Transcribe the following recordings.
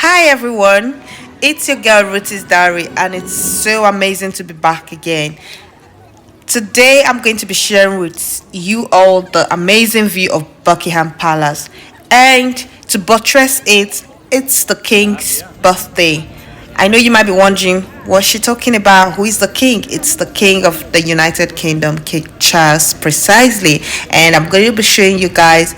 Hi everyone, it's your girl Ruth's Diary, and it's so amazing to be back again. Today I'm going to be sharing with you all the amazing view of Buckingham Palace, and to buttress it, it's the King's birthday. I know you might be wondering what's she talking about. Who is the king? It's the king of the United Kingdom, King Charles, precisely. And I'm going to be showing you guys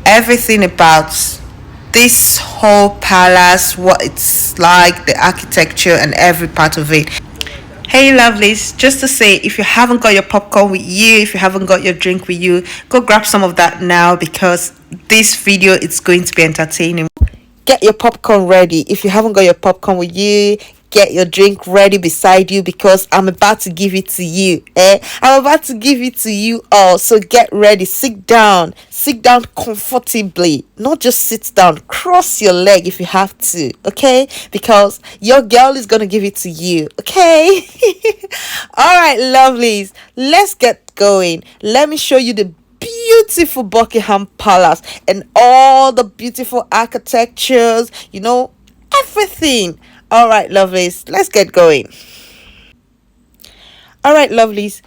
everything about this whole palace, what it's like, the architecture, and every part of it. Hey lovelies, just to say, if you haven't got your popcorn with you, if you haven't got your drink with you, go grab some of that now, because this video is going to be entertaining. Get your popcorn ready. If you haven't got your popcorn with you, get your drink ready beside you, because I'm about to give it to you. I'm about to give it to you all. So get ready. Sit down comfortably. Not just sit down, cross your leg if you have to, okay? Because your girl is gonna give it to you, okay? All right, lovelies, let's get going. Let me show you the beautiful Buckingham Palace and all the beautiful architectures, everything. All right, lovelies, let's get going. All right, lovelies,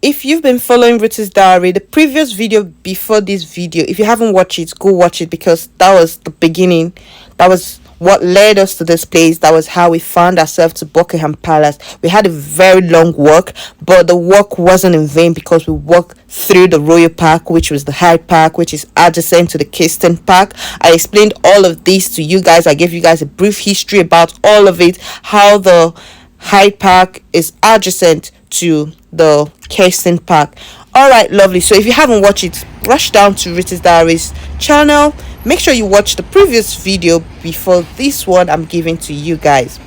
if you've been following Ruth's Diary, the previous video before this video, if you haven't watched it, go watch it, because that was the beginning. That was what led us to this place. That was how we found ourselves to Buckingham Palace. We had a very long walk, but the walk wasn't in vain, because we walked through the Royal Park, which was the Hyde Park, which is adjacent to the Keystone Park. I explained all of this to you guys. I gave you guys a brief history about all of it, how the Hyde Park is adjacent to the Keystone Park. All right, lovely. So if you haven't watched it, rush down to Ruth's Diaries channel. Make sure you watch the previous video before this one I'm giving to you guys.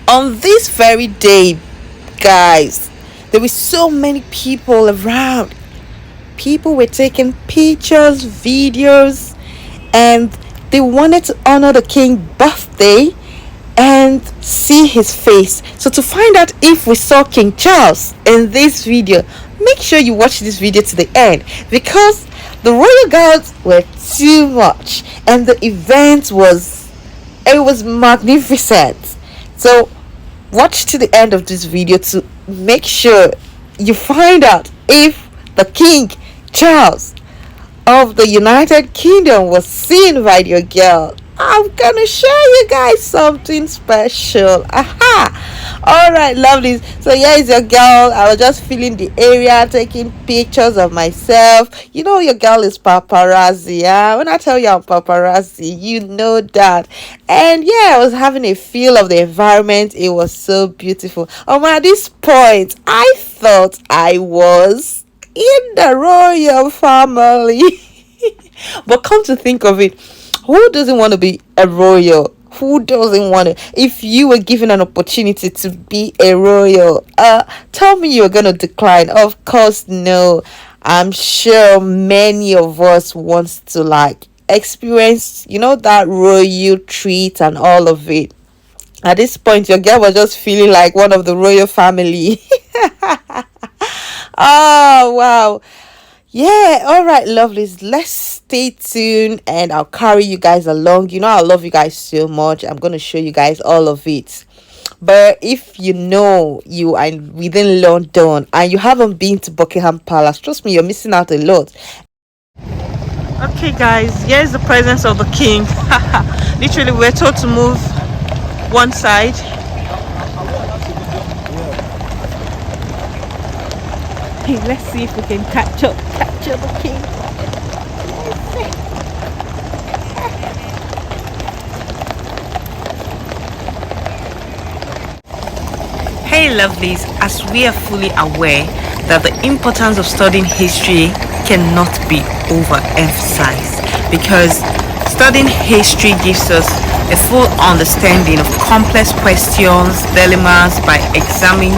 On this very day, guys, there were so many people around. People were taking pictures, videos, and they wanted to honor the king's birthday and see his face. So to find out if we saw King Charles in this video, make sure you watch this video to the end, because the royal guards were too much and the event was magnificent. So watch to the end of this video to make sure you find out if the King Charles of the United Kingdom was seen by your girl. I'm gonna show you guys something special. Aha! All right, lovelies. So here is your girl. I was just feeling the area, taking pictures of myself. You know your girl is paparazzi. Yeah, when I tell you I'm paparazzi, you know that. And yeah, I was having a feel of the environment. It was so beautiful. At this point, I thought I was in the royal family. But come to think of it, who doesn't want to be a royal? Who doesn't want to? If you were given an opportunity to be a royal, tell me you're gonna decline. Of course, no. I'm sure many of us wants to experience, that royal treat and all of it. At this point, your girl was just feeling like one of the royal family. Oh wow. Yeah, all right, lovelies, let's stay tuned and I'll carry you guys along. I love you guys so much. I'm going to show you guys all of it. But if you are within London and you haven't been to Buckingham Palace, trust me, you're missing out a lot. Okay, guys, here's the presence of the king. Literally, we're told to move one side. Hey, let's see if we can capture the king. Hey lovelies, as we are fully aware that the importance of studying history cannot be overemphasized, because studying history gives us a full understanding of complex questions, dilemmas, by examining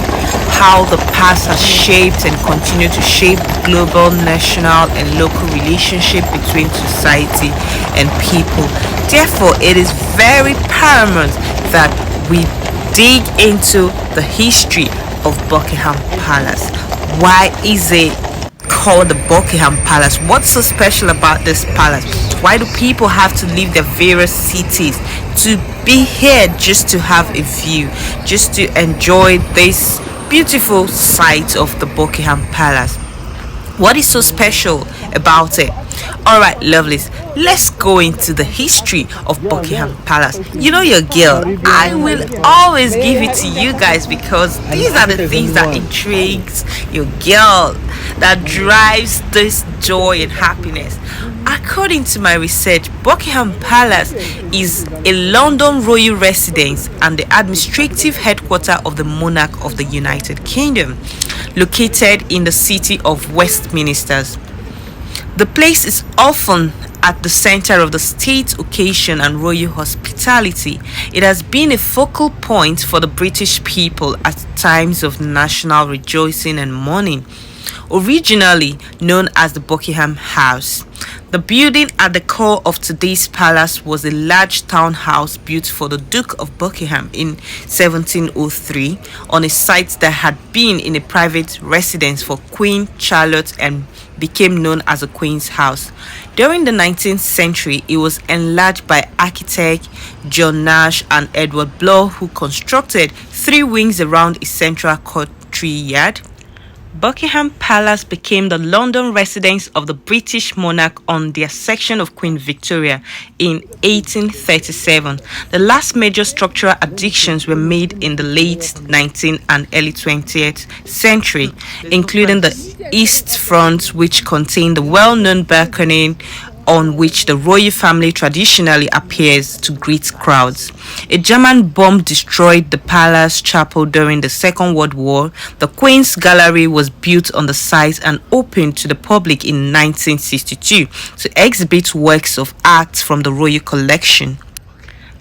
how the past has shaped and continue to shape global, national, and local relationship between society and people. Therefore, it is very paramount that we dig into the history of Buckingham Palace. Why is it called the Buckingham Palace? What's so special about this palace? Why do people have to leave their various cities to be here just to have a view, just to enjoy this beautiful sight of the Buckingham Palace? What is so special about it? Alright, lovelies, let's go into the history of Buckingham Palace. You know your girl, I will always give it to you guys because these are the things that intrigues your girl, that drives this joy and happiness. According to my research, Buckingham Palace is a London royal residence and the administrative headquarters of the monarch of the United Kingdom, located in the city of Westminster. The place is often at the center of the state occasion and royal hospitality. It has been a focal point for the British people at times of national rejoicing and mourning. Originally known as the Buckingham House, the building at the core of today's palace was a large townhouse built for the Duke of Buckingham in 1703 on a site that had been in a private residence for Queen Charlotte and became known as the Queen's House. During the 19th century, it was enlarged by architect John Nash and Edward Blow, who constructed 3 wings around a central courtyard. Buckingham Palace became the London residence of the British monarch on their section of Queen Victoria in 1837. The last major structural additions were made in the late 19th and early 20th century, including the east front, which contained the well-known balcony on which the royal family traditionally appears to greet crowds. A German bomb destroyed the palace chapel during the Second World War. The Queen's Gallery was built on the site and opened to the public in 1962 to exhibit works of art from the royal collection.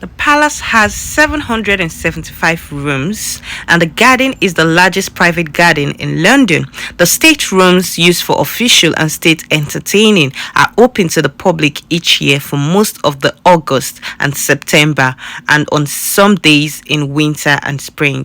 The palace has 775 rooms and the garden is the largest private garden in London. The state rooms used for official and state entertaining are open to the public each year for most of the August and September and on some days in winter and spring.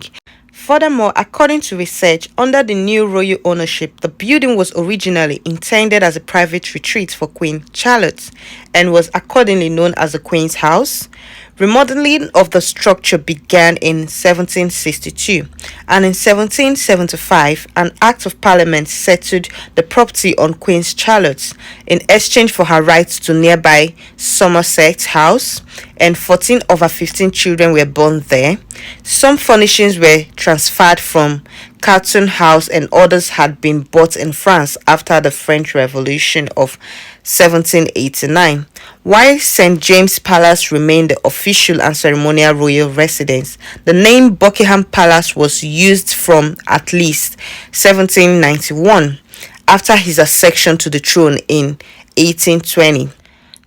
Furthermore, according to research, under the new royal ownership, the building was originally intended as a private retreat for Queen Charlotte and was accordingly known as the Queen's House. Remodeling of the structure began in 1762, and in 1775, an Act of Parliament settled the property on Queen Charlotte in exchange for her rights to nearby Somerset House, and 14 of her 15 children were born there. Some furnishings were transferred from Carlton House and others had been bought in France after the French Revolution of 1789. While St. James Palace remained the official and ceremonial royal residence, the name Buckingham Palace was used from at least 1791 after his accession to the throne in 1820.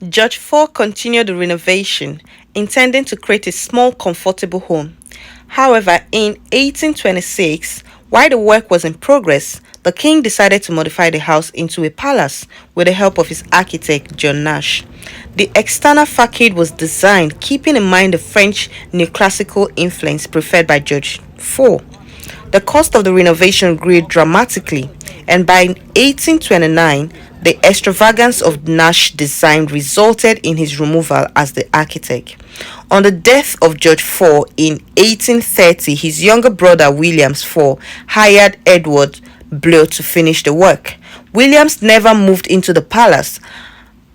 George IV continued the renovation, intending to create a small, comfortable home. However, in 1826, while the work was in progress, the king decided to modify the house into a palace with the help of his architect John Nash. The external facade was designed keeping in mind the French neoclassical influence preferred by George IV. The cost of the renovation grew dramatically, and by 1829, the extravagance of Nash's design resulted in his removal as the architect. On the death of George IV in 1830, his younger brother Williams IV hired Edward Blow to finish the work. Williams never moved into the palace.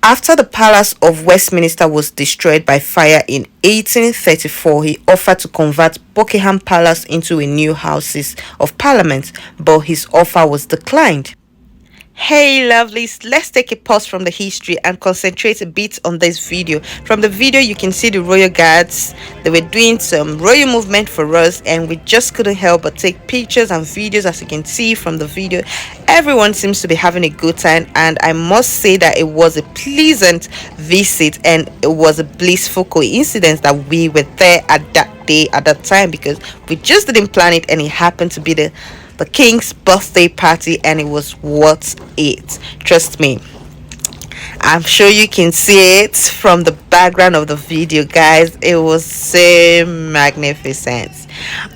After the Palace of Westminster was destroyed by fire in 1834, he offered to convert Buckingham Palace into a new Houses of Parliament, but his offer was declined. Hey lovelies, let's take a pause from the history and concentrate a bit on this video. From the video you can see the royal guards. They were doing some royal movement for us and we just couldn't help but take pictures and videos. As you can see from the video, everyone seems to be having a good time, and I must say that it was a pleasant visit and it was a blissful coincidence that we were there at that day, at that time, because we just didn't plan it and it happened to be the king's birthday party and it was worth it. Trust me, I'm sure you can see it from the background of the video, guys. It was so magnificent.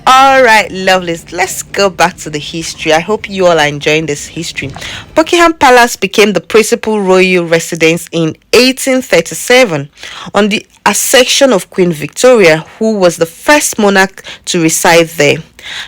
All right, lovelies. Let's go back to the history. I hope you all are enjoying this history. Buckingham Palace became the principal royal residence in 1837 on the accession of Queen Victoria, who was the first monarch to reside there.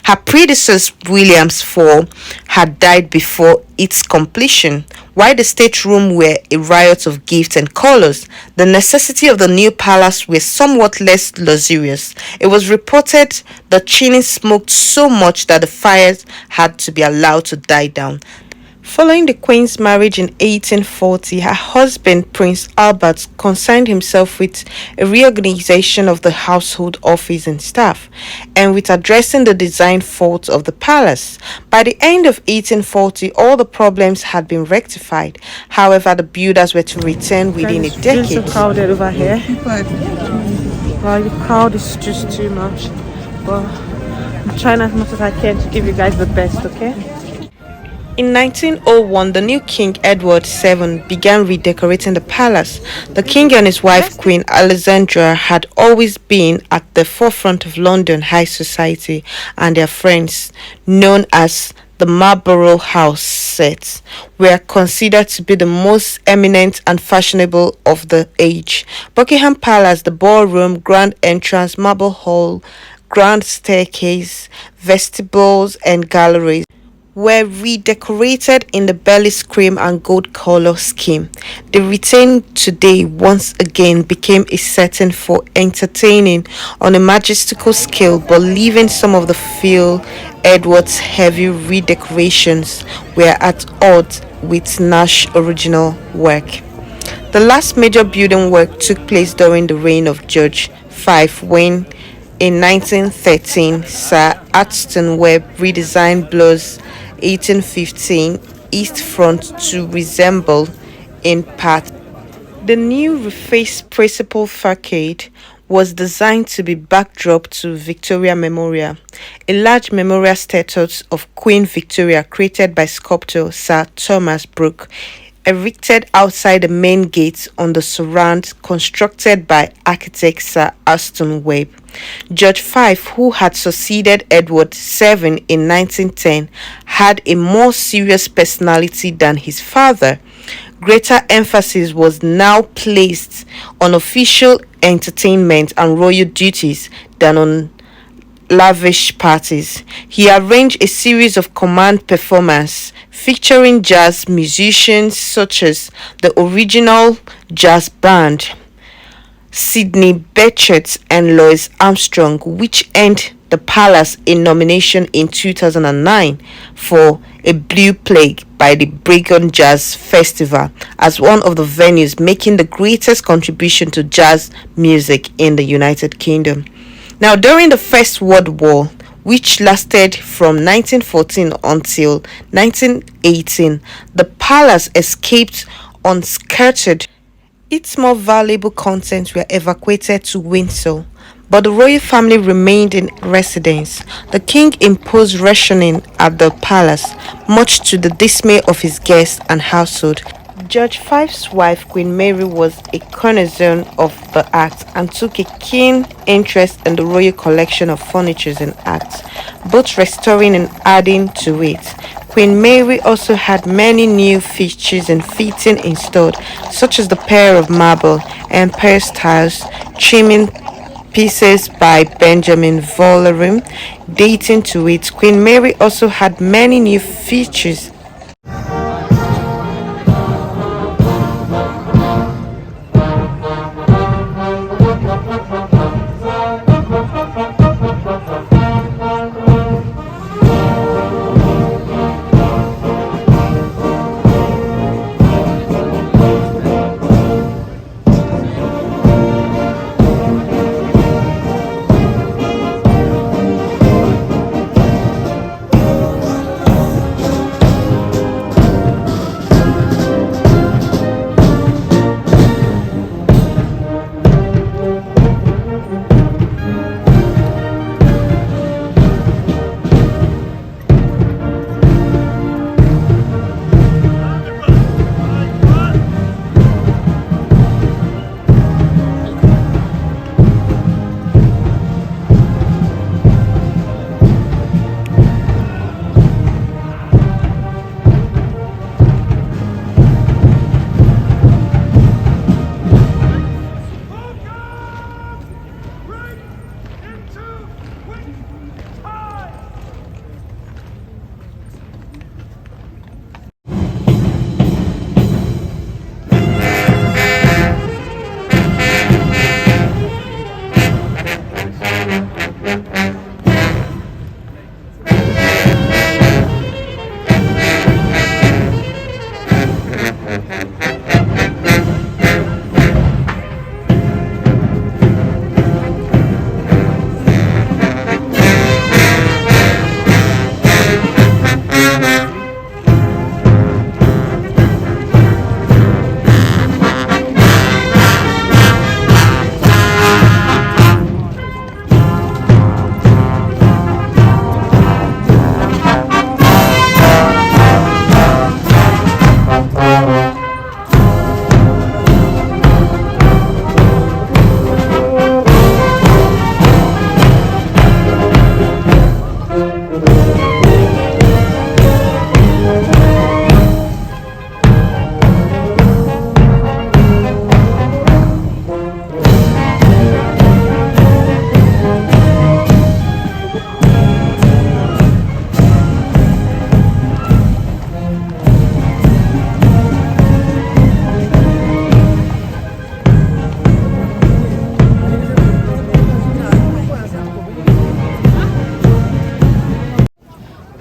Her predecessor, William's IV, had died before its completion. While the stateroom were a riot of gifts and colors, the necessity of the new palace were somewhat less luxurious. It was reported the chimney smoked so much that the fires had to be allowed to die down. Following the Queen's marriage in 1840, her husband, Prince Albert, concerned himself with a reorganization of the household office and staff, and with addressing the design faults of the palace. By the end of 1840, all the problems had been rectified. However, the builders were to return within a decade. It's so crowded over here. Well, the crowd is just too much. But I'm trying as much as I can to give you guys the best, okay? In 1901, the new King Edward VII began redecorating the palace. The king and his wife, Queen Alexandra, had always been at the forefront of London high society, and their friends, known as the Marlborough House sets, were considered to be the most eminent and fashionable of the age. Buckingham Palace, the ballroom, grand entrance, marble hall, grand staircase, vestibules, and galleries were redecorated in the bellies cream and gold color scheme. They retained today once again became a setting for entertaining on a majestical scale, but leaving some of the feel Edward's heavy redecorations were at odds with Nash's original work. The last major building work took place during the reign of George V, when in 1913 Sir Aston Webb redesigned Blow's 1815 east front to resemble, in part, the new refaced principal facade was designed to be backdrop to Victoria Memorial, a large memorial statue of Queen Victoria created by sculptor Sir Thomas Brooke, erected outside the main gate on the surround constructed by architect Sir Aston Webb. George V, who had succeeded Edward VII in 1910, had a more serious personality than his father. Greater emphasis was now placed on official entertainment and royal duties than on lavish parties. He arranged a series of command performances featuring jazz musicians such as the original jazz band, Sidney Bechet and Louis Armstrong, which earned the palace a nomination in 2009 for a Blue Plague by the Brigham Jazz Festival as one of the venues making the greatest contribution to jazz music in the United Kingdom. Now, during the First World War, which lasted from 1914 until 1918, the palace escaped unscathed. Its more valuable contents were evacuated to Windsor, but the royal family remained in residence. The king imposed rationing at the palace, much to the dismay of his guests and household. George V's wife, Queen Mary, was a connoisseur of the arts and took a keen interest in the royal collection of furniture and arts, both restoring and adding to it. Queen Mary also had many new features and fittings installed, such as the pair of marble Empire styles trimming pieces by Benjamin Vollerim dating to it. Queen Mary also had many new features.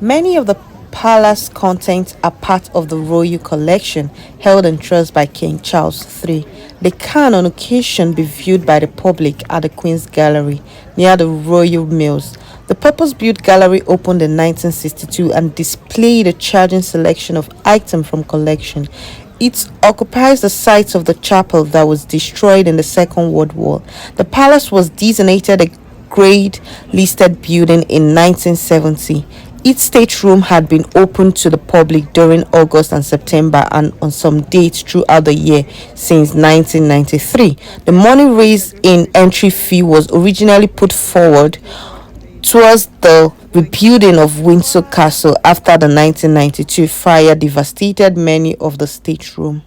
Many of the palace contents are part of the royal collection held in trust by King Charles III. They can on occasion be viewed by the public at the Queen's Gallery near the Royal Mills. The purpose-built gallery opened in 1962 and displayed a charging selection of items from collection. It occupies the site of the chapel that was destroyed in the Second World War. The palace was designated a grade listed building in 1970. Each stateroom had been open to the public during August and September and on some dates throughout the year since 1993. The money raised in entry fee was originally put forward towards the rebuilding of Windsor Castle after the 1992 fire devastated many of the staterooms.